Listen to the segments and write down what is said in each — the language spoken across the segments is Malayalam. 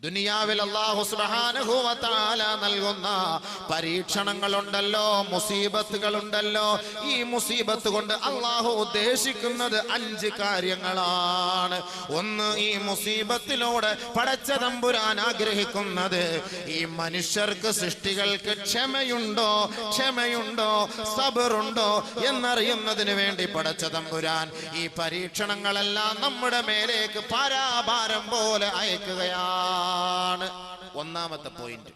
ദുനിയാവിൽ അല്ലാഹു സുബ്ഹാനഹു വ തആല നൽകുന്ന പരീക്ഷണങ്ങളുണ്ടല്ലോ, മുസീബത്തുകളുണ്ടല്ലോ, ഈ മുസീബത്ത് കൊണ്ട് അല്ലാഹു ഉദ്ദേശിക്കുന്നത് 5 കാര്യങ്ങളാണ്. ഒന്ന്, ഈ മുസീബത്തിലൂടെ പടച്ച തമ്പുരാൻ ആഗ്രഹിക്കുന്നത് ഈ മനുഷ്യർക്ക്, സൃഷ്ടികൾക്ക് ക്ഷമയുണ്ടോ സബറുണ്ടോ എന്നറിയുന്നതിന് വേണ്ടി പടച്ച തമ്പുരാൻ ഈ പരീക്ഷണങ്ങളെല്ലാം നമ്മുടെ മേലേക്ക് പാരാഭാരം പോലെ അയക്കുകയാണ്. ഒന്നാമത്തെ പോയിന്റ്,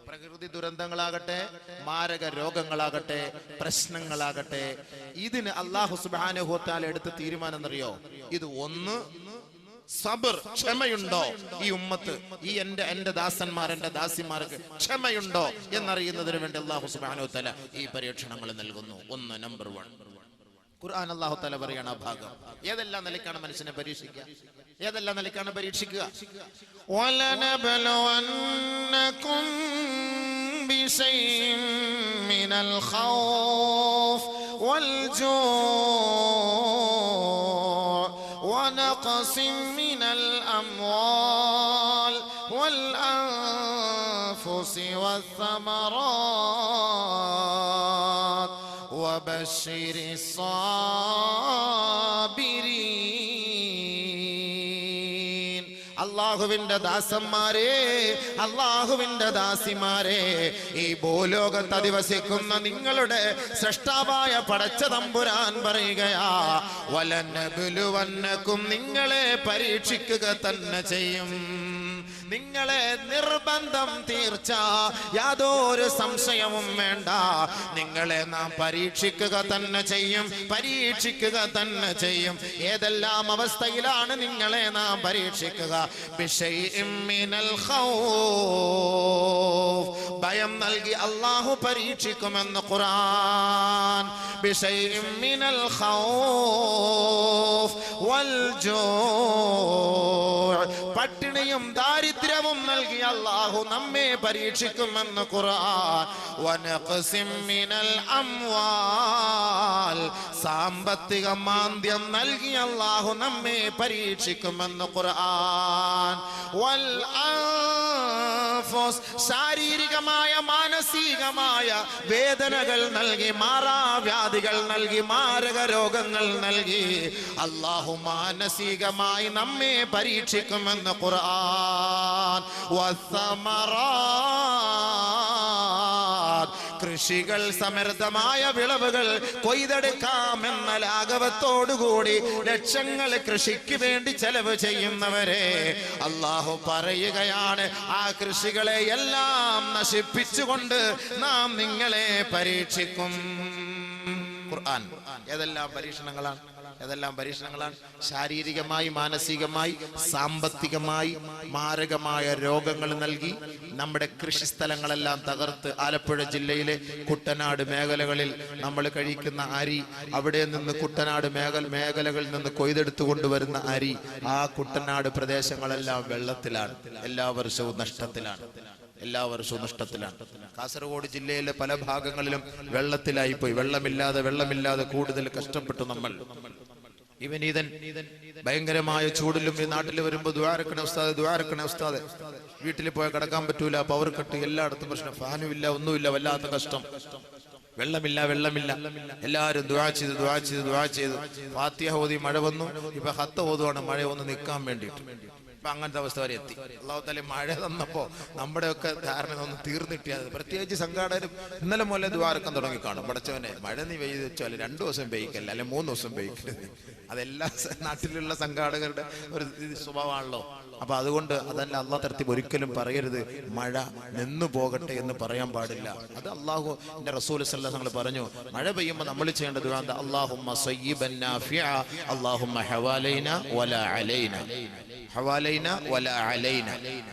പ്രകൃതി ദുരന്തങ്ങളാകട്ടെ, മാരക രോഗങ്ങളാകട്ടെ, പ്രശ്നങ്ങളാകട്ടെ, ഇതിന് അല്ലാഹു സുബ്ഹാനഹു വ തആല എടുത്ത തീരുമാനം എന്നറിയോ? ഇത് ഒന്ന്, സബർ, ക്ഷമയുണ്ടോ ഈ ഉമ്മത്ത്, ഈ എന്റെ ദാസന്മാർ, എന്റെ ദാസിമാർക്ക് ക്ഷമയുണ്ടോ എന്നറിയുന്നതിന് വേണ്ടി അല്ലാഹു സുബ്ഹാനഹു വ തആല ഈ പരീക്ഷണങ്ങൾ നൽകുന്നു. ഒന്ന്, നമ്പർ 1. ഖുർആൻ അല്ലാഹു തആല പറയാണ് ആ ഭാഗം. ഏതെല്ലാം നിലയ്ക്കാണ് മനുഷ്യനെ പരീക്ഷിക്കുക? ഏതെല്ലാം നിലയ്ക്കാണ് പരീക്ഷിക്കുക? വലനബലുവന്നകും ബിശൈഇൻ മിനൽ ഖൗഫ് വൽജൂഅ് വനഖസിൻ മിനൽ അംവാൽ വൽഅൻഫുസി വസ്സമറാത്ത് وبشر الصابرين. അല്ലാഹുവിന്റെ ദാസന്മാരെ, അല്ലാഹുവിന്റെ ദാസിമാരെ, ഈ ഭൂലോകത്ത് അധിവസിക്കുന്ന നിങ്ങളുടെ സൃഷ്ടാവായ പടച്ച തമ്പുരാൻ പറയുകയാ, വലനബലുവന്നകും, നിങ്ങളെ പരീക്ഷിക്കുക തന്നെ ചെയ്യും. നിങ്ങളെ നിർബന്ധം, തീർച്ച, യാതൊരു സംശയവും വേണ്ട. നിങ്ങളെ നാം പരീക്ഷിക്കുക തന്നെ ചെയ്യും, പരീക്ഷിക്കുക തന്നെ ചെയ്യും. ഏതെല്ലാം അവസ്ഥയിലാണ് നിങ്ങളെ നാം പരീക്ഷിക്കുക? ബിശൈഇൻ മിനൽ ഖൗഫ്, ഭയം നൽകി അല്ലാഹു പരീക്ഷിക്കുമെന്ന് ഖുർആൻ. ബിശൈഇൻ മിനൽ ഖൗഫ് വൽജൂഅ്, പട്ടിണിയും ദാരിദ്ര്യവും നൽകി അല്ലാഹു നമ്മെ പരീക്ഷിക്കുമെന്ന് ഖുർആൻ. വനഖസിം മിനൽ അംവാൽ, സാമ്പത്തിക മാന്ദ്യം നൽകി അല്ലാഹു നമ്മെ പരീക്ഷിക്കുമെന്ന് ഖുർആൻ. വൽ അൻഫുസ്, ശാരീരികമായ മാനസികമായ വേദനകൾ നൽകി, മാറാവ്യാധികൾ നൽകി, മാരക രോഗങ്ങൾ നൽകി അല്ലാഹു മാനസികമായി നമ്മെ പരീക്ഷിക്കുമെന്ന് ഖുർആൻ. വസ്സമറാത്ത്, കൃഷികൾ, സമൃദ്ധമായ വിളവുകൾ കൊയ്തെടുക്കാമെന്ന ലാഘവത്തോടുകൂടി ലക്ഷങ്ങൾ കൃഷിക്ക് വേണ്ടി ചെലവ് ചെയ്യുന്നവരെ അല്ലാഹു പറയുകയാണ്, ആ കൃഷികളെ എല്ലാം നശിപ്പിച്ചുകൊണ്ട് നാം നിങ്ങളെ പരീക്ഷിക്കും. ഖുർആൻ. ഏതെല്ലാം പരീക്ഷണങ്ങളാണ്? ഏതെല്ലാം പരീക്ഷണങ്ങളാണ്? ശാരീരികമായി, മാനസികമായി, സാമ്പത്തികമായി മാരകമായ രോഗങ്ങൾ നൽകി നമ്മുടെ കൃഷിസ്ഥലങ്ങളെല്ലാം തകർത്ത്, ആലപ്പുഴ ജില്ലയിലെ കുട്ടനാട് മേഖലകളിൽ നമ്മൾ കഴിക്കുന്ന അരി, അവിടെ നിന്ന് കുട്ടനാട് മേഖലകളിൽ നിന്ന് കൊയ്തെടുത്തു കൊണ്ടുവരുന്ന അരി, ആ കുട്ടനാട് പ്രദേശങ്ങളെല്ലാം വെള്ളത്തിലാണ്, എല്ലാ വർഷവും നഷ്ടത്തിലാണ്. കാസർഗോഡ് ജില്ലയിലെ പല ഭാഗങ്ങളിലും വെള്ളത്തിലായിപ്പോയി. വെള്ളമില്ലാതെ കൂടുതൽ കഷ്ടപ്പെട്ടു നമ്മൾ. ഇവനീതൻ ഭയങ്കരമായ ചൂടിലും ഈ നാട്ടിൽ വരുമ്പോൾ ദുആറക്കണേ ഉസ്താദ്, വീട്ടിൽ പോയാൽ കിടക്കാൻ പറ്റൂല, പവർ കട്ട്, എല്ലായിടത്തും പ്രശ്നം, ഫാനും ഇല്ല, ഒന്നുമില്ല, വല്ലാത്ത കഷ്ടം. വെള്ളമില്ല. എല്ലാവരും ദുആ ചെയ്തു ഫാത്തിഹ ഓതി മഴ വന്നു. ഇപ്പൊ ഹത്ത ഓതുവാണ് മഴ ഒന്ന് നിൽക്കാൻ വേണ്ടിയിട്ട്. ഇപ്പൊ അങ്ങനത്തെ അവസ്ഥ വരെ എത്തി. അല്ലാഹു തആല മഴ തന്നപ്പോ നമ്മുടെയൊക്കെ ധാരണ ഒന്ന് തീർന്നിട്ടിയത്. പ്രത്യേകിച്ച് സംഘാടകരും ഇന്നലെ മുതലേ ദുആറക്കാൻ തുടങ്ങി കാണും, പടച്ചവനെ മഴ നീ പെയ്ത് വെച്ചാൽ 2 ദിവസം പെയ്യിക്കല്ല, അല്ലെ 3 ദിവസം പെയ്യിക്കരുത്. അതെല്ലാ നാട്ടിലുള്ള സംഘാടകരുടെ ഒരു സ്വഭാവമാണല്ലോ. അപ്പൊ അതുകൊണ്ട് അതല്ല, അല്ലാഹു തർത്തീബ് ഒരിക്കലും പറയരുത് മഴ നിന്നു പോകട്ടെ എന്ന് പറയാൻ പാടില്ല. അത് അല്ലാഹു ന്റെ റസൂൽ സല്ലല്ലാഹു അലൈഹി വസല്ലം പറഞ്ഞു, മഴ പെയ്യുമ്പോൾ നമ്മൾ ചെയ്യേണ്ട ദുആ എന്താ? അല്ലാഹുമ്മ സയ്യിബൻ നാഫിഅ, അല്ലാഹുമ്മ ഹവാലൈന വലാ അലൈന, ഹവാലൈന വലാ അലൈന.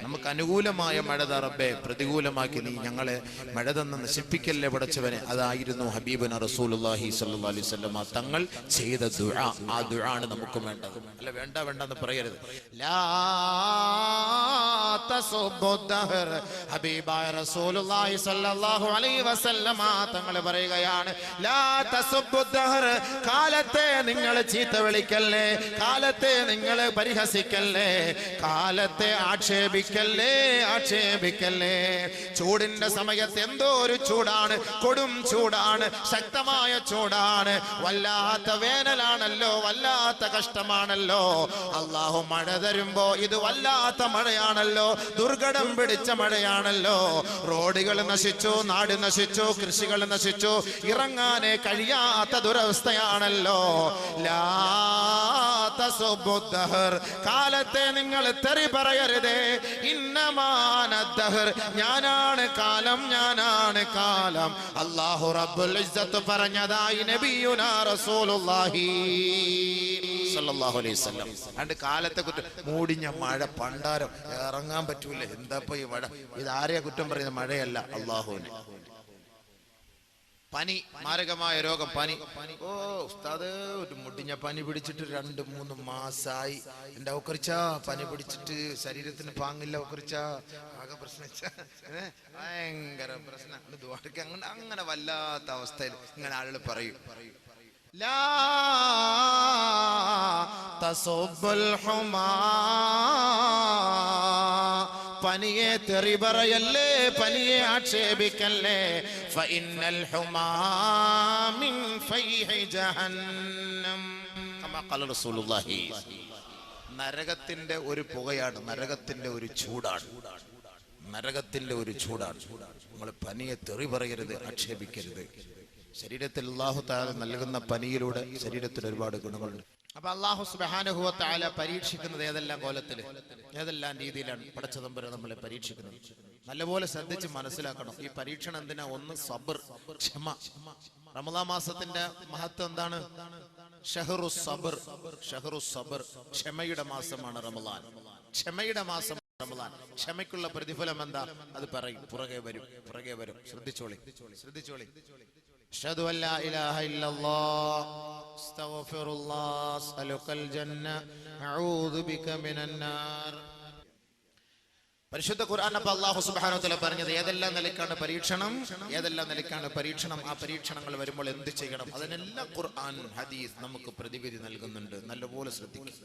നമുക്ക് അനുകൂലമായ മഴ താ റബ്ബേ, പ്രതികൂലമാക്കി നീ ഞങ്ങളെ മഴ തന്ന് നശിപ്പിക്കല്ലേ പടച്ചവനെ. അതായിരുന്നു ഹബീബുന റസൂലുള്ളാഹി സ്വല്ലല്ലാഹു അലൈഹി വസല്ലം തങ്ങൾ ചെയ്ത ദുആ. ആ ദുആ ആണ് നമുക്ക് വേണ്ടത്. അല്ല വേണ്ടെന്ന് പറയരുത്. ലാ തസുബ്ബുദ്ദഹർ. ഹബീബായ റസൂലുള്ളാഹി സ്വല്ലല്ലാഹു അലൈഹി വസല്ലമ തങ്ങൾ പറയുകയാണ്, ലാ തസുബ്ബുദ്ദഹർ, കാലത്തെ നിങ്ങൾ ചീത്ത വിളിക്കല്ലേ, കാലത്തെ നിങ്ങൾ പരിഹസിക്കല്ലേ, കാലത്തെ ആക്ഷേപിക്കല്ലേ, ആക്ഷേപിക്കല്ലേ. ചൂടിന്റെ സമയത്ത് എന്തോ ഒരു ചൂടാണ്, കൊടും ചൂടാണ്, ശക്തമായ ചൂടാണ്, വല്ലാത്ത വേനലാണല്ലോ, വല്ലാത്ത കഷ്ടമാണല്ലോ. അള്ളാഹു മഴ തരുമ്പോ ഇത് വല്ലാത്ത മഴയാണല്ലോ, ദുർഘടം പിടിച്ച മഴയാണല്ലോ. റോഡുകൾ നശിച്ചു, നാട് നശിച്ചു, കൃഷികൾ നശിച്ചു, ഇറങ്ങാനേ കഴിയാത്ത ദുരവസ്ഥയാണല്ലോ. ലാ തസുബ്ബുദ്ദഹർ, കാലത്തെ നിങ്ങൾ തെറി പറയരുതേ. ഇന്നമാനദ്ദഹർ, ഞാനാണ് കാലം, ഞാനാണ് കാലം. അല്ലാഹു റബ്ബുൽ ഇസ്സത്ത് പറഞ്ഞതായി നബിയുനാ റസൂലുള്ളാഹി സ്വല്ലല്ലാഹു അലൈഹി വസല്ലം. അണ്ട് കാലത്തെ കുറ്റം, മൂടിഞ്ഞ മഴ, പണ്ടാരം, ഇറങ്ങാൻ പറ്റൂല, എന്താ ഈ മഴ, ഇതാരെയാ കുറ്റം പറയുന്നത്? മഴയല്ല, അല്ലാഹുവിനെ. പനി, മാരകമായ രോഗം, പനി. ഓ ഉസ്താദ്, ഒരു മുടിഞ്ഞ പനി പിടിച്ചിട്ട് 2-3 മാസായി. എന്റെ ഔക്കറിച്ച പനി പിടിച്ചിട്ട് ശരീരത്തിന് പാങ്ങില്ല, ഔക്കറിച്ച ആകെ പ്രശ്നം, ഭയങ്കര പ്രശ്നം. അങ്ങനെ വല്ലാത്ത അവസ്ഥയിൽ ഇങ്ങനെ ആളുകൾ പറയും. ലാ തസുബ്ബുൽ ഹുമാ, പനിയെ തെറി പറയല്ലേ, പനിയെ ആക്ഷേപിക്കല്ലേ. ഫഇന്നൽ ഹുമാ മിൻ ഫൈഹി ജഹന്നം കമാ ഖാല റസൂലുള്ളാഹി. നരകത്തിന്റെ ഒരു പുകയാണ്, നരകത്തിന്റെ ഒരു ചൂടാണ്, നരകത്തിന്റെ ഒരു ചൂടാണ്. നമ്മൾ പനിയെ തെറി പറയരുത്, ആക്ഷേപിക്കരുത്. ശരീരത്തിൽ അല്ലാഹു തആല നൽകുന്ന പനിയിലൂടെ ശരീരത്തിന് ഒരുപാട് ഗുണങ്ങളുണ്ട്. അപ്പൊ അല്ലാഹു സുബ്ഹാനഹു വ തആല പരീക്ഷിക്കുന്നത് ഏതെല്ലാം കോലത്തില്, ഏതെല്ലാം രീതിയിലാണ് പടച്ച തമ്പുരാൻ നമ്മളെ പരീക്ഷിക്കുന്നത്. നല്ലപോലെ ശ്രദ്ധിച്ച് മനസ്സിലാക്കണം. ഈ പരീക്ഷണം എന്തിനാ? ഒന്ന് സബർ, ക്ഷമ. റമളാൻ മാസത്തിന്റെ മഹത്വം എന്താണ്? ഷഹ്റുസ് സബർ, ഷഹ്റുസ് സബർ, ക്ഷമയുടെ മാസമാണ് റമളാൻ, ക്ഷമയുടെ മാസം റമളാൻ. ക്ഷമയ്ക്കുള്ള പ്രതിഫലം എന്താ? അത് പറയും, പുറകെ വരും, പുറകെ വരും. ശ്രദ്ധിച്ചോളി, ശ്രദ്ധിച്ചോളി. അഷ്ഹദു അല്ലാ ഇലാഹ ഇല്ലല്ലാഹ് അസ്തഗ്ഫിറുല്ലാഹ് അസ്അലുക്കൽ ജന്ന അഊദു ബിക മിനൻ നാർ. പരിശുദ്ധ ഖുർആൻ അല്ലാഹു സുബ്ഹാനഹു വ തആല പറഞ്ഞത് ഏതെല്ലാം നിലയ്ക്കാണ് പരീക്ഷണം, ഏതെല്ലാം നിലയ്ക്കാണ് പരീക്ഷണം, ആ പരീക്ഷണങ്ങൾ വരുമ്പോൾ എന്ത് ചെയ്യണം, അതിനെല്ലാം ഖുർആൻ ഹദീസ് നമുക്ക് പ്രതിവിധി നൽകുന്നുണ്ട്. നല്ലപോലെ ശ്രദ്ധിക്കുക.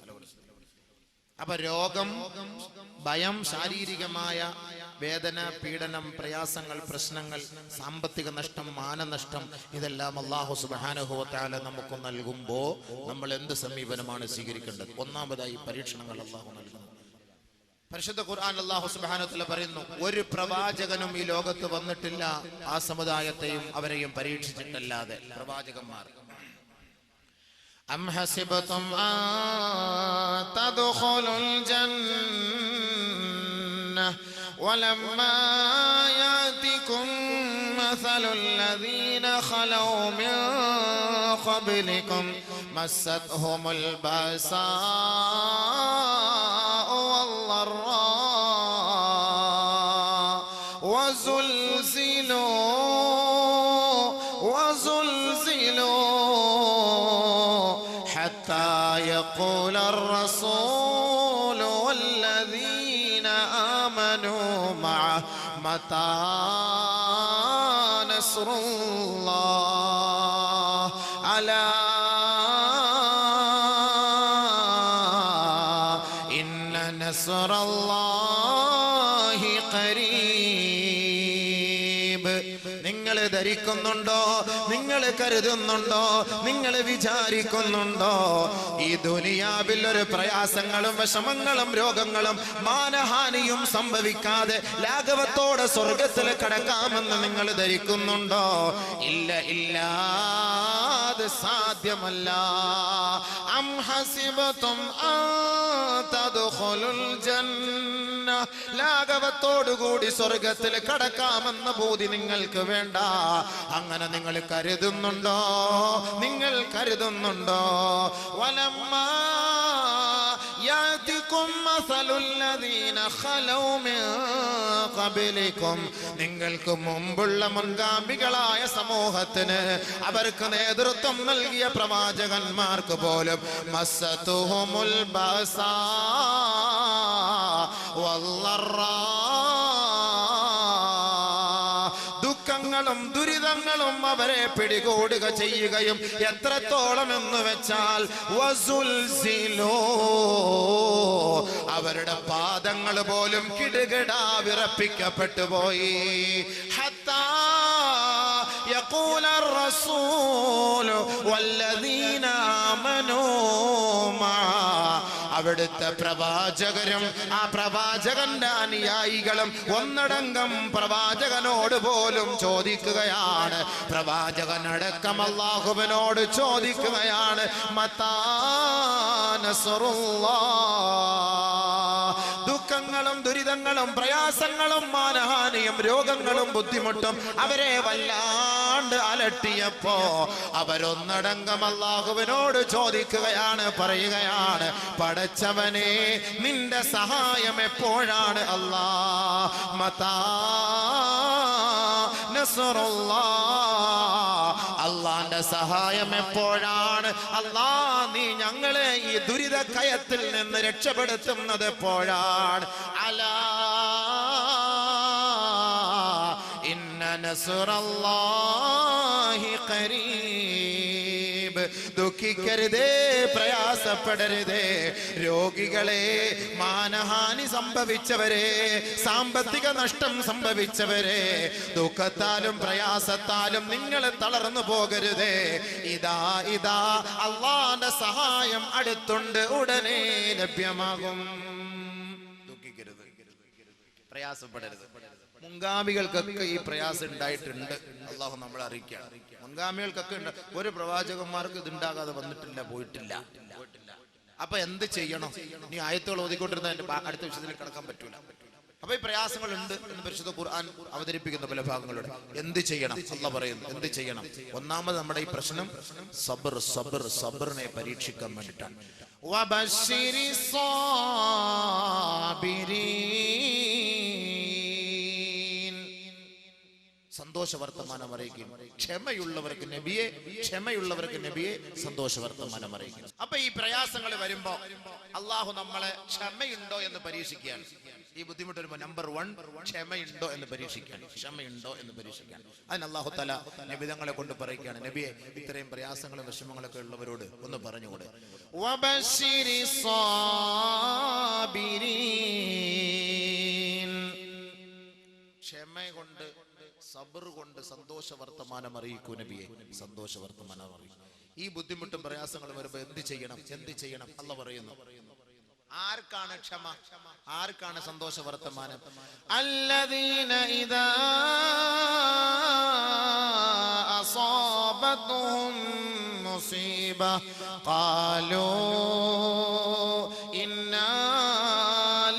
അപ്പൊ രോഗം, ഭയം, ശാരീരികമായ വേദന, പീഡനം, പ്രയാസങ്ങൾ, പ്രശ്നങ്ങൾ, സാമ്പത്തിക നഷ്ടം, മാനനഷ്ടം, ഇതെല്ലാം അല്ലാഹു സുബ്ഹാനഹു വ തആല നമുക്ക് നൽകുമ്പോൾ നമ്മൾ എന്ത് സമീപനമാണ് സ്വീകരിക്കേണ്ടത്? ഒന്നാമതായി പരീക്ഷണങ്ങൾ അല്ലാഹു നൽകുന്നു. പരിശുദ്ധ ഖുർആൻ അല്ലാഹു സുബ്ഹാനഹു വ തആല പറയുന്നു, ഒരു പ്രവാചകനും ഈ ലോകത്ത് വന്നിട്ടില്ല ആ സമുദായത്തെയും അവരെയും പരീക്ഷിച്ചിട്ടല്ലാതെ. പ്രവാചകന്മാർ أم حسبتم أن تدخلوا الجنة ولما يأتكم مثل الذين خلوا من قبلكم مستهم البأساء والضراء وزلزلوا حتى يقول الرسول والذين آمنوا معه متى نصر الله ألا إن نصر الله قريب. നിങ്ങൾ ധരിക്കുന്നുണ്ടോ, നിങ്ങൾ കരുതുന്നുണ്ടോ, നിങ്ങൾ വിചാരിക്കുന്നുണ്ടോ ഈ ദുനിയാവിൽ ഒരു പ്രയാസങ്ങളും വിഷമങ്ങളും രോഗങ്ങളും മാനഹാനിയും സംഭവിക്കാതെ ലാഘവത്തോടെ സ്വർഗത്തിൽ കടക്കാമെന്ന് നിങ്ങൾ ധരിക്കുന്നുണ്ടോ? ഇല്ല, ഇല്ല, അത് സാധ്യമല്ല. അം ഹസിബതും അൻ തദ്ഖുലുൽ ജന്ന, ലാഘവത്തോടുകൂടി സ്വർഗത്തിൽ കടക്കാമെന്ന ബോധി നിങ്ങൾക്ക് വേണ്ട. അങ്ങനെ നിങ്ങൾ കരുതുന്നുണ്ടോ? നിങ്ങൾ കരുതുന്നുണ്ടോ? വലമ്മാ യാതികും മസലുൽ ലദീന ഖലൗ മിൻ ഖബലികും, നിങ്ങൾക്ക് മുമ്പുള്ള മുൻഗാമികളായ സമൂഹത്തിന് അവർക്ക് നേതൃത്വം നൽകിയ പ്രവാചകന്മാർക്ക് പോലും മസ്സതുഹുമുൽ ബഅസാ, വല്ലറാ, ദുഃഖങ്ങളും ദുരിതങ്ങളും അവരെ പിടികൂടുക ചെയ്യുകയും എത്രത്തോളം എന്ന് വെച്ചാൽ വസുൽസിലോ, അവരുടെ പാദങ്ങൾ പോലും കിടുകിടാ വിറപ്പിക്കപ്പെട്ടു പോയി. ഹത്താ യഖൂല റസൂൽ വല്ലദീന ആമനൂ മഅ, അവിടുത്തെ പ്രവാചകരും ആ പ്രവാചകന്റെ അനുയായികളും ഒന്നടങ്കം പ്രവാചകനോട് പോലും ചോദിക്കുകയാണ്, പ്രവാചകനടക്കം അല്ലാഹുവിനോട് ചോദിക്കുകയാണ്, മതാ നസ്റുല്ലാഹ്, ദുഃഖങ്ങളും ദുരിതങ്ങളും പ്രയാസങ്ങളും മാനഹാനിയും രോഗങ്ങളും ബുദ്ധിമുട്ടും അവരെ വല്ലാണ്ട് അലട്ടിയപ്പോ അവരൊന്നടങ്കം അല്ലാഹുവിനോട് ചോദിക്കുകയാണ്, പറയുകയാണ്, പടച്ചവനെ നിന്റെ സഹായം എപ്പോഴാണ് അല്ലാഹ്, മതാ നസ്റുല്ലാഹ്, അല്ലാഹുവിന്റെ സഹായം എപ്പോഴാണ്, അല്ലാഹ് നീ ഞങ്ങളെ ഈ ദുരിത കയത്തിൽ നിന്ന് രക്ഷപ്പെടുത്തുന്നത് എപ്പോഴാണ്. അലാ ഇന്ന നസ്റല്ലാഹി ഖരീബ്, ദുഃഖിക്കരുതേ, പ്രയാസപ്പെടരുതേ. രോഗികളെ, മാനഹാനി സംഭവിച്ചവരെ, സാമ്പത്തിക നഷ്ടം സംഭവിച്ചവരെ, ദുഃഖത്താലും പ്രയാസത്താലും നിങ്ങൾ തളർന്നു പോകരുതേ. ഇതാ ഇതാ അല്ലാഹുവിന്റെ സഹായം അടുത്തുണ്ട്, ഉടനെ ലഭ്യമാകും. ദുഃഖിക്കരുത്, പ്രയാസപ്പെടരുത്. മുൻഗാമികൾക്കൊക്കെ ഈ പ്രയാസം ഉണ്ടായിട്ടുണ്ട്, അള്ളാഹു നമ്മളെ അറിയിക്കുകയാണ്. മുൻഗാമികൾക്കൊക്കെ ഉണ്ട്. ഒരു പ്രവാചകന്മാർക്ക് ഇതുണ്ടാകാതെ വന്നിട്ടില്ല, പോയിട്ടില്ല. അപ്പൊ എന്ത് ചെയ്യണം? നീ ആയത്തുകൾ ഓതിക്കൊണ്ടിരുന്ന അടുത്ത വിഷയത്തിൽ കിടക്കാൻ പറ്റൂല. അപ്പൊ ഈ പ്രയാസങ്ങൾ ഉണ്ട് എന്ന് പരിശുദ്ധ ഖുർആൻ അവതരിപ്പിക്കുന്ന പല ഭാഗങ്ങളുണ്ട്. എന്ത് ചെയ്യണം? അല്ലാഹ് പറയുന്നു എന്ത് ചെയ്യണം. ഒന്നാമത് നമ്മുടെ ഈ പ്രശ്നം സബർ, സബർ, സബറിനെ പരീക്ഷിക്കാൻ വേണ്ടിയിട്ടാണ്. വബശ്ശിരിസ് സാബിരീൻ, സന്തോഷ വർത്തമാനം അറിയിക്കും. ക്ഷമയുള്ളവർക്ക് നബിയെ, ക്ഷമയുള്ളവർക്ക് നബിയെ സന്തോഷ വർത്തമാനം അറിയിക്കും. അപ്പൊ ഈ പ്രയാസങ്ങൾ വരുമ്പോ അള്ളാഹു നമ്മളെ ക്ഷമയുണ്ടോ എന്ന് പരീക്ഷിക്കുകയാണ്. ഈ ബുദ്ധിമുട്ട് വരുമ്പോ നമ്പർ 1 ക്ഷമയുണ്ടോ എന്ന് പരീക്ഷിക്കുകയാണ്. ക്ഷമയുണ്ടോ എന്ന് പരീക്ഷിക്കുകയാണ്. അതിന് അള്ളാഹു തആല നബി തങ്ങളെ കൊണ്ട് പറയുകയാണ്, നബിയെ ഇത്രയും പ്രയാസങ്ങളും വിഷമങ്ങളൊക്കെ ഉള്ളവരോട് ഒന്ന് പറഞ്ഞുകൂടെ. വബശ്ശിരിസ് സാബിരീൻ, ക്ഷമ കൊണ്ട്, സബർ കൊണ്ട് സന്തോഷ വർത്തമാനം അറിയിക്കൂ നബിയെ, സന്തോഷ വർത്തമാനം അറിയിക്കും. ഈ ബുദ്ധിമുട്ടും പ്രയാസങ്ങളും വരുമ്പോ എന്ത് ചെയ്യണം? എന്ത് ചെയ്യണം? അല്ലാഹ് പറയുന്നു. ആർക്കാണ് ക്ഷമ? ആർക്കാണ് സന്തോഷ വർത്തമാനം? അല്ലദീന ഇദാ അസാബതുഹും മുസീബ ഖാലൂ ഇന്നാ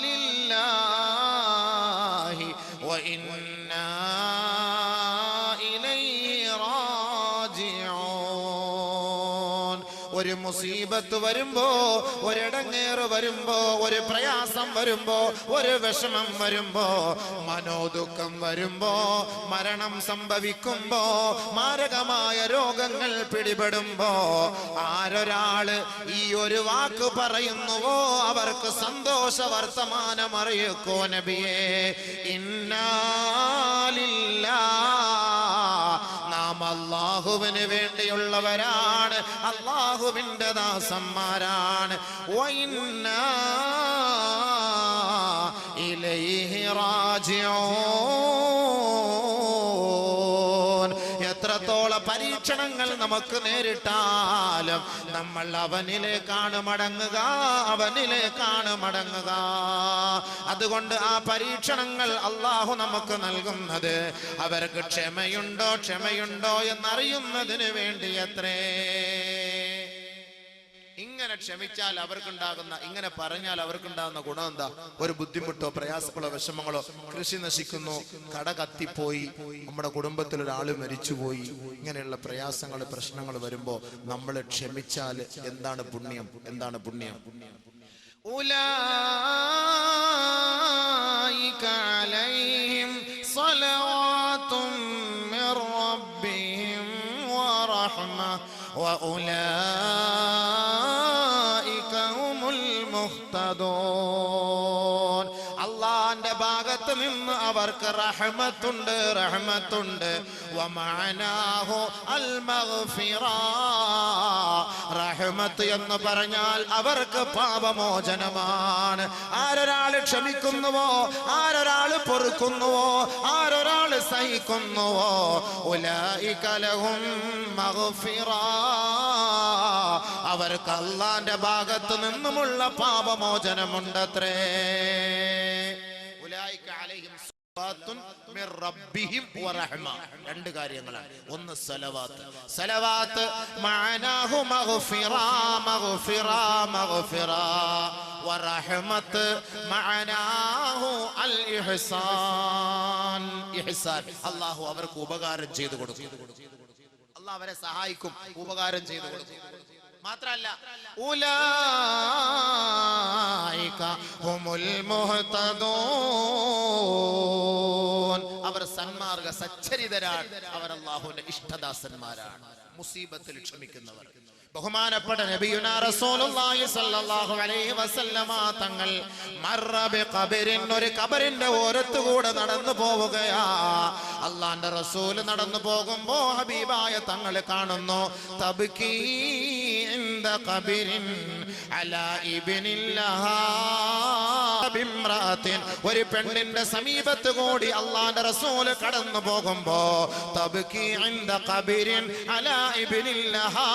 ലില്ലാഹി വ ഇന്നാ ഇലൈഹി റാജിഊൻ. ഒരു മുസീബത്ത് വരുമ്പോ, ഒരിടങ്ങേറ് വരുമ്പോ, ഒരു പ്രയാസം വരുമ്പോ, ഒരു വിഷമം വരുമ്പോ, മനോദുഃഖം വരുമ്പോ, മരണം സംഭവിക്കുമ്പോ, മാരകമായ രോഗങ്ങൾ പിടിപെടുമ്പോ, ആരൊരാള് ഈ ഒരു വാക്ക് പറയുന്നുവോ അവർക്ക് സന്തോഷ വർത്തമാനം അറിയിക്കോ നബിയേ. ഇന്നാ ലില്ലാഹ്, നാം അല്ലാഹുവിന് വേണ്ടിയുള്ളവരാണ്, അല്ലാഹുവിന്റെ ദാസന്മാരാണ്. വഇന്നാ ഇലൈഹി റാജിഊൻ. എത്രത്തോളം പരീക്ഷണങ്ങൾ നമുക്ക് നേരിട്ടാലും നമ്മൾ അവനിലേക്കാണ് മടങ്ങുക, അവനിലേക്കാണ് മടങ്ങുക. അതുകൊണ്ട് ആ പരീക്ഷണങ്ങൾ അല്ലാഹു നമുക്ക് നൽകുന്നത് അവർക്ക് ക്ഷമയുണ്ടോ, ക്ഷമയുണ്ടോ എന്നറിയുന്നതിന് വേണ്ടിയത്രേ. ഇങ്ങനെ ക്ഷമിച്ചാൽ അവർക്കുണ്ടാകുന്ന, ഇങ്ങനെ പറഞ്ഞാൽ അവർക്കുണ്ടാകുന്ന ഗുണം എന്താ? ഒരു ബുദ്ധിമുട്ടോ പ്രയാസങ്ങളോ വിഷമങ്ങളോ, കൃഷി നശിക്കുന്നു, കട കത്തിപ്പോയി, നമ്മുടെ കുടുംബത്തിൽ ഒരാൾ മരിച്ചുപോയി, ഇങ്ങനെയുള്ള പ്രയാസങ്ങൾ പ്രശ്നങ്ങൾ വരുമ്പോ നമ്മൾ ക്ഷമിച്ചാൽ എന്താണ് പുണ്യം? എന്താണ് പുണ്യം? ഉലൈക അലൈഹിം സ്വലവാതും മിർ റബ്ബിഹിം വറഹ്മ വഉലൈക ഹുമുൽ മുഹ്തദൂൻ. ഭാഗത്ത് നിന്ന് അവർക്ക് റഹ്മത്തുണ്ട്, റഹ്മത്തുണ്ട്. വമഅനാഹു അൽ മഗ്ഫിറ. റഹ്മത്ത് എന്ന് പറഞ്ഞാൽ അവർക്ക് പാപമോചനമാണ്. ആരൊരാൾ ക്ഷമിക്കുന്നുവോ, ആരൊരാൾ പൊറുക്കുന്നുവോ, ആരൊരാൾ സഹിക്കുന്നുവോ, ഉലൈക ലഹും മഗ്ഫിറ. അവർക്ക് അല്ലാഹുവിന്റെ ഭാഗത്ത് നിന്നുമുള്ള പാപമോചനമുണ്ടത്രേ. ഉലൈക അലൈഹിം സ്വലാത്തുൻ മിർ റബ്ബിഹിം വറഹ്മ. രണ്ട് കാര്യങ്ങളാണ്. ഒന്ന് സലവാത്ത്. സലവാത്ത് മഅനാഹു മഗ്ഫിറ, മഗ്ഫിറ, മഗ്ഫിറ. വറഹ്മത്ത് മഅനാഹു അൽ ഇഹ്സാൻ, ഇഹ്സാൻ. അല്ലാഹു അവർക്ക് ഉപകാരം ചെയ്തു കൊടുക്കും. അല്ലാഹു അവരെ സഹായിക്കും, ഉപകാരം ചെയ്തു കൊടുക്കും. മാത്രല്ല ഉലൈക ഹുമുൽ മുഹ്തദൂൻ. അവർ സന്മാർഗ സച്ചരിതരാണ്. അവർ അല്ലാഹുവിന്റെ ഇഷ്ടദാസന്മാരാണ്, മുസീബത്തിൽ ക്ഷമിക്കുന്നവർ. ബഹുമാനപ്പെട്ട നബിയുനാ റസൂലുള്ളാഹി സ്വല്ലല്ലാഹു അലൈഹി വസല്ലമ തങ്ങൾ മർറ ബിഖബരിൻ, ഒരു ഖബറിന്റെ ഓരത്തുകൂടെ നടന്നു പോവുകയാ. അല്ലാഹുവിന്റെ റസൂൽ നടന്നു പോകുമ്പോ ഹബീബായ തങ്ങൾ കാണുന്നു. തബ്കീ ഇൻദ ഖബരിൻ അലാ ഇബ്നില്ലഹാ ബിംറാത്തിൻ. ഒരു പെണ്ണിന്റെ സമീപത്ത് കൂടി അല്ലാഹുവിന്റെ റസൂൽ കടന്നു പോകുമ്പോ തബ്കീ ഇൻദ ഖബരിൻ അലാ ഇബ്നില്ലഹാ.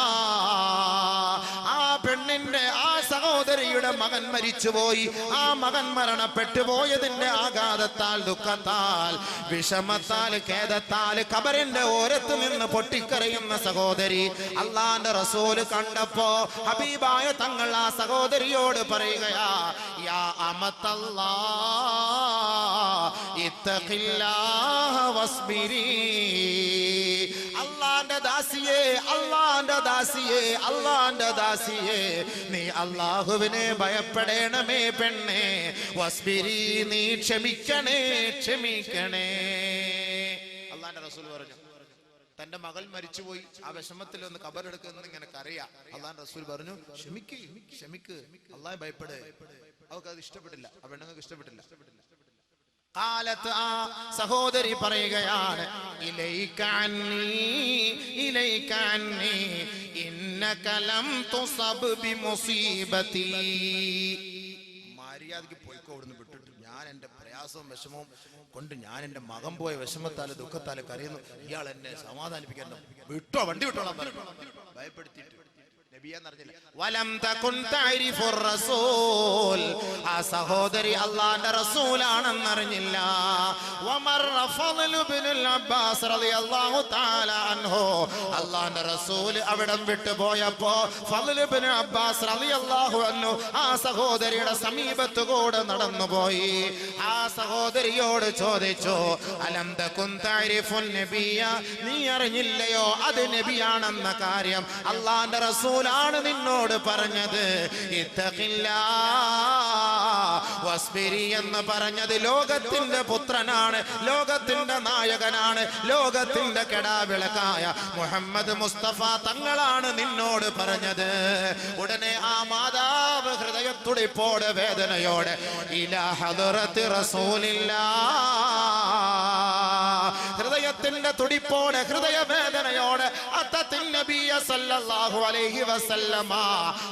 ആ പെണ്ണിന്റെ, ആ സഹോദരിയുടെ മകൻ മരിച്ചുപോയി. ആ മകൻ മരണപ്പെട്ടു പോയതിന്റെ ആഘാതത്താൽ, ദുഃഖത്താൽ, വിഷമത്താൽ, ഖേദത്താൽ ഖബറിന്റെ ഓരത്ത് നിന്ന് പൊട്ടിക്കരയുന്ന സഹോദരി അല്ലാഹുവിന്റെ റസൂൽ കണ്ടപ്പോ ഹബീബായ തങ്ങൾ ആ സഹോദരിയോട് പറയുകയാ, യാ അമത്തല്ലാഹ് ഇത്തഖില്ലാഹ വസ്ബിരി. അല്ലാഹുവിന്റെ ദാസിയേ, അല്ലാഹുവിന്റെ ദാസിയേ, അല്ലാഹുവിന്റെ ദാസിയേ, നീ അല്ലാഹുവിനെ ഭയപ്പെടണമേ പെണ്ണേ. വസ്ബിരി, നീ ക്ഷമിക്കണേ, ക്ഷമിക്കണേ. അല്ലാഹുവിന്റെ റസൂൽ പറഞ്ഞു, തന്റെ മകൾ മരിച്ചുപോയി, ആ വിഷമത്തിൽ ഒന്ന് ഖബറെടുക്കുന്ന ഇങ്ങനെ കരയാ. അല്ലാഹുവിന്റെ റസൂൽ പറഞ്ഞു, ക്ഷമിക്ക്, ക്ഷമിക്ക്, അല്ലാഹുവെ ഭയപ്പെട്. അവർക്ക് അത് ഇഷ്ടപ്പെട്ടില്ല, ആ പെണ്ണുങ്ങൾക്ക് ഇഷ്ടപ്പെട്ടില്ല. കാലത്ത് ആ സഹോദരി പറയുകയാണ്, ഇലൈക അന്നി, ഇലൈക അന്നി ഇന്നക ലം തുസബ് ബിമുസീബതി. മര്യാദയ്ക്ക് പോയിക്കോ, അവിടുന്ന് വിട്ടിട്ട്. ഞാൻ എന്റെ പ്രയാസവും വിഷമവും കൊണ്ട് ഞാൻ എന്റെ മകൻ പോയ വിഷമത്താല് ദുഃഖത്താല് കരയുന്നു. ഇയാൾ എന്നെ സമാധാനിപ്പിക്കാൻ വിട്ടോ, വണ്ടി വിട്ടോളാൻ പറഞ്ഞു. ഭയപ്പെടുത്തിയിട്ട് വലം തകുൻ തഅരിഫുർ റസൂൽ. ആ സഹോദരി അല്ലാഹുവിന്റെ റസൂലാണെന്നറിഞ്ഞില്ല. വമർറ ഫള് ഇബ്നുൽ അബ്ബാസ് റളിയല്ലാഹു തആല അൻഹു. അല്ലാഹുവിന്റെ റസൂൽ അവിടം വിട്ടു പോയപ്പോ ഫള് ഇബ്നു അബ്ബാസ് റളിയല്ലാഹു അൻഹു ആ സഹോദരിയുടെ സമീപത്ത് കൂടെ നടന്നുപോയി. ആ സഹോദരിയോട് ചോദിച്ചു, അലം തകുൻ തഅരിഫുൻ നബിയ, നീ അറിഞ്ഞില്ലയോ അത് നബിയാണെന്ന കാര്യം? അല്ലാഹുവിന്റെ റസൂൽ ആണ് നിന്നോട് പറഞ്ഞത്. ഇത്തഖില്ലാഹ് വസ്ബിരി എന്ന് പറഞ്ഞത് ലോകത്തിന്റെ പുത്രനാണ്, ലോകത്തിന്റെ നായകനാണ്, ലോകത്തിന്റെ കെടാവിളക്കായ മുഹമ്മദ് മുസ്തഫ തങ്ങളാണ് നിന്നോട് പറഞ്ഞത്. ഉടനെ ആ മാതാവ് ഹൃദയത്തുടിപ്പോടെ, വേദനയോടെ ഇലാ ഹദറത്തി റസൂലില്ലാഹ്, ഹൃദയത്തിന്റെ തുടിപ്പോടെ, ഹൃദയവേദനയോടെ അത്തത്തിൻ നബിയ സല്ലല്ലാഹു അലൈഹി വസല്ലമ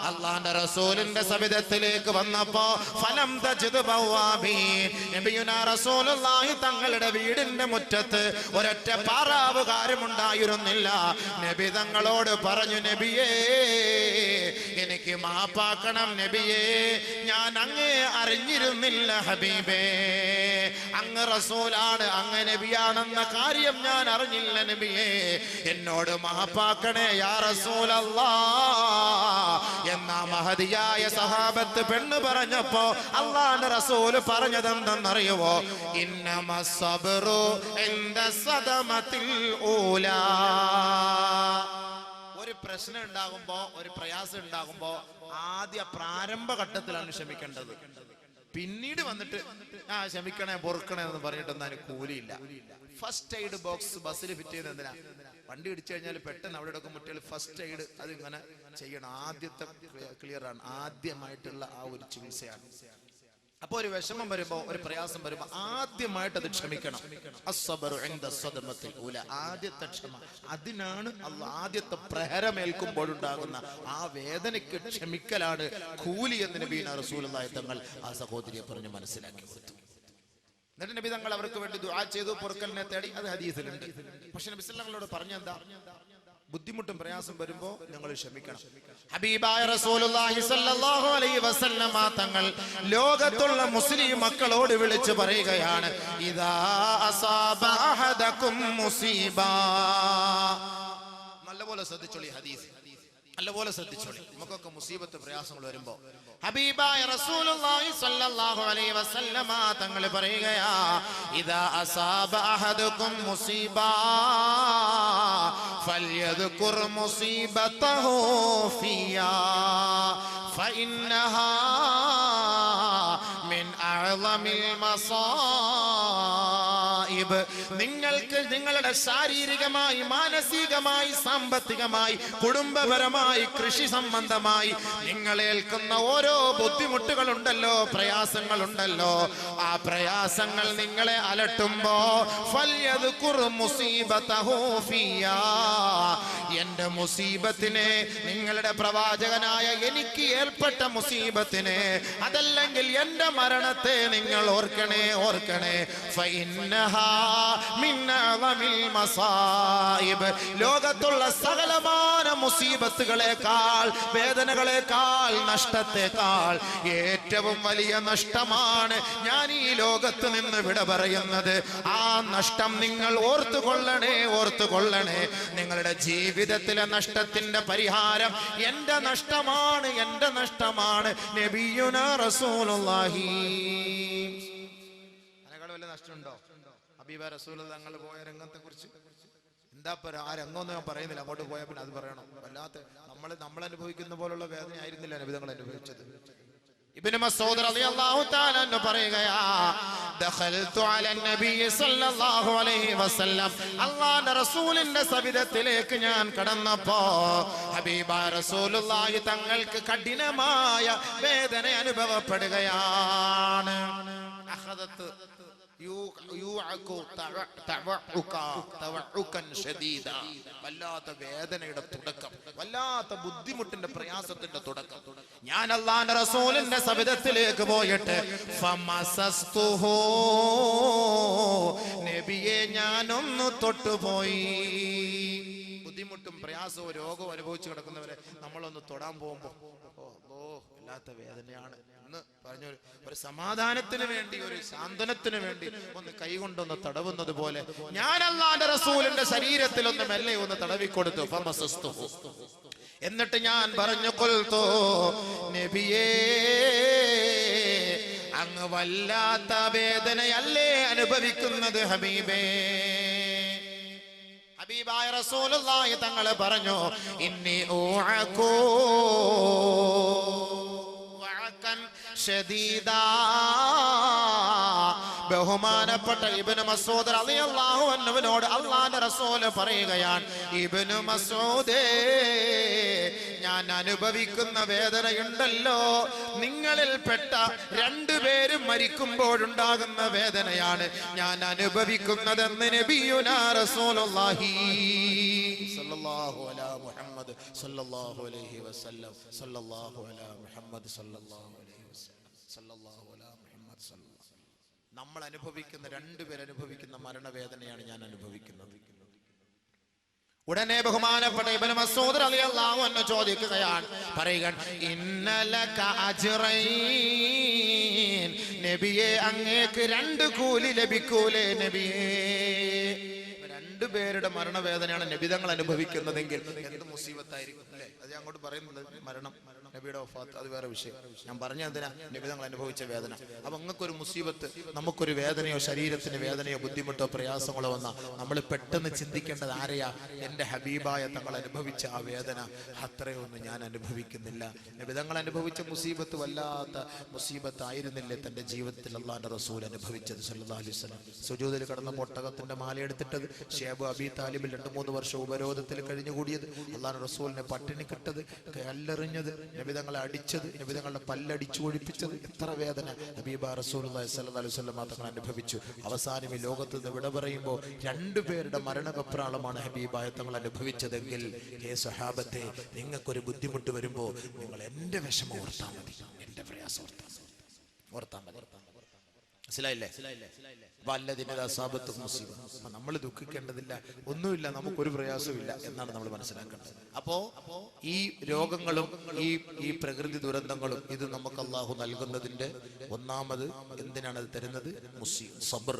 അല്ലാഹുവിന്റെ റസൂലിന്റെ സവിധത്തിലേക്ക് വന്നപ്പോ ഫലം തജിദ് ബവാബീൻ, നബിയുനാ റസൂലുള്ളാഹി തങ്ങളുടെ വീടിന്റെ മുറ്റത്ത് ഒരൊറ്റ പാറാവുകാരും ഉണ്ടായിരുന്നില്ല. നബി തങ്ങളോട് പറഞ്ഞു, നബിയേ എനിക്ക് മാപ്പാക്കണം നബിയേ, ഞാൻ അങ്ങേ അറിഞ്ഞിരുന്നില്ല ഹബീബേ, അങ്ങ് റസൂലാണ്, അങ്ങ് നബിയാണെന്ന കാര്യം ഞാൻ അറിഞ്ഞില്ല നബിയേ, എന്നോട് മാപ്പാക്കണേ യാ റസൂലല്ലാഹ് എന്നാ മഹദിയായ സഹാബത്ത് പെണ്ണ് പറഞ്ഞപ്പോ അല്ലാഹുവിന്റെ റസൂൽ പറഞ്ഞതെന്തെന്നറിയുവോ? ഇന്നമസ് സബ്റു ഇൻദ സദമത്തിൽ ഊലാ. ഒരു പ്രശ്നം ഉണ്ടാകുമ്പോ, ഒരു പ്രയാസം ഉണ്ടാകുമ്പോ ആദ്യ പ്രാരംഭഘട്ടത്തിലാണ് ക്ഷമിക്കേണ്ടത്. പിന്നീട് വന്നിട്ട് ക്ഷമിക്കണേ പൊറുക്കണേ എന്ന് പറഞ്ഞിട്ടൊന്നും അതിന് കൂലിയില്ല. ഫസ്റ്റ് എയ്ഡ് ബോക്സ് ബസ്സിൽ ഫിറ്റ് ചെയ്യുന്നത് എന്തിനാ? വണ്ടി ഇടിച്ചു കഴിഞ്ഞാൽ പെട്ടെന്ന് അവിടെ ഒക്കെ മുട്ടിയാൽ ഫസ്റ്റ് എയ്ഡ് അത് ഇങ്ങനെ ചെയ്യണം. ആദ്യത്തെ ക്ലിയർ ആണ്, ആദ്യമായിട്ടുള്ള ആ ഒരു ചികിത്സയാണ്. അപ്പൊ ഒരു വിഷമം വരുമ്പോ, ഒരു പ്രയാസം വരുമ്പോ ആദ്യമായിട്ട് അത് ക്ഷമിക്കണം. അസ്സബറു ഇൻദ സദമത്തിൽ ഊല, ആദ്യത്തെ ക്ഷമ. അതിനാണ് അല്ലാഹ് ആദ്യത്തെ പ്രഹരമേൽക്കുമ്പോഴുണ്ടാകുന്ന ആ വേദനയ്ക്ക് ക്ഷമിക്കലാണ് കൂലി എന്ന് നബീന റസൂലുള്ളാഹി തങ്ങൾ ആ സഹോദരിയെ പറഞ്ഞ് മനസ്സിലാക്കി കൊടുത്തു. എന്നിട്ട് നബി തങ്ങൾ അവർക്ക് വേണ്ടി ദുആ ചെയ്തു, പൊറുക്കലിനെ തേടി. അത് ഹദീസിലുണ്ട്. പക്ഷെ നബി സല്ലല്ലാഹു അലൈഹി വസല്ലം പറഞ്ഞെന്താ? ബുദ്ധിമുട്ടും പ്രയാസം വരുമ്പോ ഞങ്ങൾ ക്ഷമിക്കണം. ഹബീബായ റസൂലുള്ളാഹി സ്വല്ലല്ലാഹു അലൈഹി വസല്ലമ തങ്ങൾ ലോകത്തുള്ള മുസ്ലിം മക്കളോട് വിളിച്ചു പറയുകയാണ്, ഇദാ അസാബ അഹദകും മുസീബ. നല്ലപോലെ ശ്രദ്ധിച്ചോളി ഹദീസ്, നല്ലപോലെ ശ്രദ്ധിച്ചോളി. നമുക്കൊക്കെ മുസീബത്ത് പ്രയാസങ്ങൾ വരുമ്പോ ഹബീബായ റസൂലുള്ളാഹി സ്വല്ലല്ലാഹു അലൈഹി വസല്ലമ തങ്ങൾ പറയുകയാ, ഇദാ അസാബ അഹദകും മുസീബ ഫൽയദ്കുർ മുസീബതഹു ഫിയാ ഫഇന്നഹാ മിൻ അഅ്ളമിൽ മസായിബ്. നിങ്ങൾക്ക് നിങ്ങളുടെ ശാരീരികമായി, മാനസികമായി, സാമ്പത്തികമായി, കുടുംബപരമായി, കൃഷി സംബന്ധമായി നിങ്ങളേൽക്കുന്ന ഓരോ ബുദ്ധിമുട്ടുകളുണ്ടല്ലോ, പ്രയാസങ്ങളുണ്ടല്ലോ, ആ പ്രയാസങ്ങൾ നിങ്ങളെ അലട്ടുമ്പോ ഫൽയദ്കുർ മുസീബതഹു ഫിയാ, എന്റെ മുസീബത്തിനെ, നിങ്ങളുടെ പ്രവാചകനായ എനിക്ക് ഏർപ്പെട്ട മുസീബത്തിനെ, അതല്ലെങ്കിൽ എന്റെ മരണത്തെ നിങ്ങൾ ഓർക്കണേ, ഓർക്കണേ. ഫഇന്നഹാ മിൻ അഅ്ളമിൽ മസായിബ്. ലോകത്തുള്ള സകലമാന മുസീബത്തുകളെക്കാൾ, വേദനകളെക്കാൾ, നഷ്ടത്തെക്കാൾ ഏറ്റവും വലിയ നഷ്ടമാണ് ഞാൻ ഈ ലോകത്ത് നിന്ന് വിട പറയുന്നത്. ആ നഷ്ടം നിങ്ങൾ ഓർത്തുകൊള്ളണേ, ഓർത്തുകൊള്ളണേ. നിങ്ങളുടെ ജീവിതത്തിലെ നഷ്ടത്തിന്റെ പരിഹാരം എന്റെ നഷ്ടമാണ്, എന്റെ നഷ്ടമാണ്. നബിയുനാ റസൂലുള്ളാഹി. അതിനേക്കാൾ വലിയ നഷ്ടമുണ്ടോ? ഹബീബ റസൂലുള്ളാഹി തങ്ങൾ പോയ രംഗത്തെ കുറിച്ച് എന്താ ആ രംഗമൊന്നും ഞാൻ പറയുന്നില്ല. അങ്ങോട്ട് പോയാൽ പിന്നെ അത് പറയണം. വല്ലാത്ത നമ്മൾ അനുഭവിക്കുന്ന പോലുള്ള വേദന ആയിരുന്നില്ല നബി തങ്ങൾ അനുഭവിച്ചത്. ഇബ്നു മസ്ഊദ് റളിയല്ലാഹു തആല അൻഹു പറയുകയാ, ദഖൽതു അലൻ നബി സല്ലല്ലാഹു അലൈഹി വസല്ലം, അല്ലാഹുവിന്റെ റസൂലിന്റെ സവിധത്തിലേക്ക് ഞാൻ കടന്നപ്പോ ഹബീബായ റസൂലുള്ളാഹി തങ്ങൾക്ക് കഠിനമായ വേദന അനുഭവപ്പെടുകയാണ്. അഖദത്ത് വല്ലാത്ത വേദനയുടെ തുടക്കം, വല്ലാത്ത ബുദ്ധിമുട്ടിന്റെ പ്രയാസത്തിന്റെ തുടക്കം. ഞാൻ അല്ലാഹുവിന്റെ റസൂലിന്റെ സവിധത്തിലേക്ക് പോയിട്ട് ഫമസസ്തുഹു, നബിയെ ഞാനൊന്ന് തൊട്ടുപോയി. ബുദ്ധിമുട്ടും പ്രയാസവും രോഗവും അനുഭവിച്ചു കിടക്കുന്നവരെ നമ്മളൊന്ന് തൊടാൻ പോകുമ്പോ വല്ലാത്ത വേദനയാണ് എന്ന് പറഞ്ഞു. ഒരു സമാധാനത്തിന് വേണ്ടി, ഒരു സാന്ത്വനത്തിന് വേണ്ടി ഒന്ന് കൈകൊണ്ടൊന്ന് തടവുന്നത് പോലെ ഞാൻ അല്ലാഹുവിന്റെ റസൂലിന്റെ ശരീരത്തിൽ ഒന്ന് മെല്ലെ ഒന്ന് തടവിക്കൊടുത്തു. ഫമസസ്തുഹു. എന്നിട്ട് ഞാൻ പറഞ്ഞു, ഖുൽതു, നബിയേ അങ്ങ് വല്ലാത്ത വേദനയല്ലേ അനുഭവിക്കുന്നത് ഹബീബേ? ഹബീബായ റസൂലുള്ളാഹി തങ്ങൾ പറഞ്ഞു, ഇന്നി ഊഅകൂ വഅകൻ ശദീദാ. ബഹുമാനപ്പെട്ട ഇബ്നു മസ്ഊദ് റളിയല്ലാഹു അൻഹുവിനോട് അല്ലാഹുവിന്റെ റസൂൽ പറയുകയാണ്, ഇബ്നു മസ്ഊദേ, ഞാൻ അനുഭവിക്കുന്ന വേദനയുണ്ടല്ലോ, നിങ്ങളിൽപ്പെട്ട രണ്ടുപേരും മരിക്കുമ്പോഴുണ്ടാകുന്ന വേദനയാണ് ഞാൻ അനുഭവിക്കുന്നതെന്ന് നബിയുനാ റസൂലുള്ളാഹി സ്വല്ലല്ലാഹു അലാ മുഹമ്മദ് സ്വല്ലല്ലാഹു അലൈഹി വസല്ലം സ്വല്ലല്ലാഹു അലാ മുഹമ്മദ് സ്വല്ലല്ലാഹു അലൈഹി വസല്ലം സ്വല്ലല്ലാഹു അലാ മുഹമ്മദ് സ്വല്ലല്ലാഹു. നമ്മൾ അനുഭവിക്കുന്ന, രണ്ടുപേർ അനുഭവിക്കുന്ന മരണവേദനയാണ് ഞാൻ അനുഭവിക്കുന്നത്. ഉടനെ ബഹുമാനപ്പെട്ട ഇബ്നു മസ്ഊദ് റളിയല്ലാഹു അൻഹു ചോദിക്കുകയാണ്, പറയുകയാണ്, ഇന്നലക അജ്റൈൻ, നബിയെ അങ്ങേക്ക് രണ്ട് കൂലി ലഭിക്കൂലേ നബിയേ? രണ്ടുപേരുടെ മരണവേദനയാണ് നബിതങ്ങൾ അനുഭവിക്കുന്നതെങ്കിൽ എന്ത് മുസീബത്തായിരിക്കും അല്ലേ? അത് ഞാൻ അങ്ങോട്ട് പറയുന്നത് മരണം, നബിയുടെ വഫാത്ത്, അത് വേറെ വിഷയം. ഞാൻ പറഞ്ഞ എന്തിനാ? നബിതങ്ങൾ അനുഭവിച്ച വേദന. അപ്പൊ അങ്ങക്കൊരു മുസീബത്ത്, നമുക്കൊരു വേദനയോ ശരീരത്തിന് വേദനയോ ബുദ്ധിമുട്ടോ പ്രയാസങ്ങളോ വന്നാൽ നമ്മൾ പെട്ടെന്ന് ചിന്തിക്കേണ്ടത് ആരെയാ? എന്റെ ഹബീബായ തങ്ങൾ അനുഭവിച്ച ആ വേദന അത്രയൊന്നും ഞാൻ അനുഭവിക്കുന്നില്ല. നബിതങ്ങൾ അനുഭവിച്ച മുസീബത്ത് വല്ലാത്ത മുസീബത്തായിരുന്നില്ലേ തന്റെ ജീവിതത്തിൽ അല്ലാഹുവിന്റെ റസൂൽ അനുഭവിച്ചത് സല്ലല്ലാഹു അലൈഹി വസല്ലം? സുജൂദിൽ കിടന്ന ഒട്ടകത്തിന്റെ മാല എടുത്തിട്ടത് ഷേബ് അബി താലിബിൽ 2-3 വർഷം ഉപരോധത്തിൽ കഴിഞ്ഞുകൂടിയത്, അള്ളാഹു റസൂലിനെ പട്ടിണി കിട്ടത്, കല്ലെറിഞ്ഞത്, നബിതങ്ങളെ അടിച്ചത്, നബിതങ്ങളുടെ പല്ലടിച്ചു ഒഴിപ്പിച്ചത്, എത്ര വേദന ഹബീബ റസൂലുള്ളാഹി സ്വല്ലല്ലാഹു അലൈഹി വസല്ലം തങ്ങൾ അനുഭവിച്ചു. അവസാനം ഈ ലോകത്ത് നിന്ന് വിട പറയുമ്പോൾ 2 പേരുടെ മരണകപ്രാളമാണ് ഹബീബായ തങ്ങൾ അനുഭവിച്ചതെങ്കിൽ, ഹേ സ്വഹാബത്തെ, നിങ്ങൾക്കൊരു ബുദ്ധിമുട്ട് വരുമ്പോൾ നിങ്ങൾ എൻ്റെ വിഷമം ഓർത്താൽ മതി, എൻ്റെ പ്രയാസം ഓർത്താൽ മതി. മനസ്സിലായില്ലേ? നമ്മൾ ദുഃഖിക്കേണ്ടതില്ല, ഒന്നുമില്ല, നമുക്കൊരു പ്രയാസവും ഇല്ല എന്നാണ് നമ്മൾ മനസ്സിലാക്കേണ്ടത്. അപ്പോ ഈ രോഗങ്ങളും ഈ പ്രകൃതി ദുരന്തങ്ങളും ഇത് നമുക്ക് അള്ളാഹു നൽകുന്നതിന്റെ ഒന്നാമത് എന്തിനാണ് അത് തരുന്നത്? സബർ.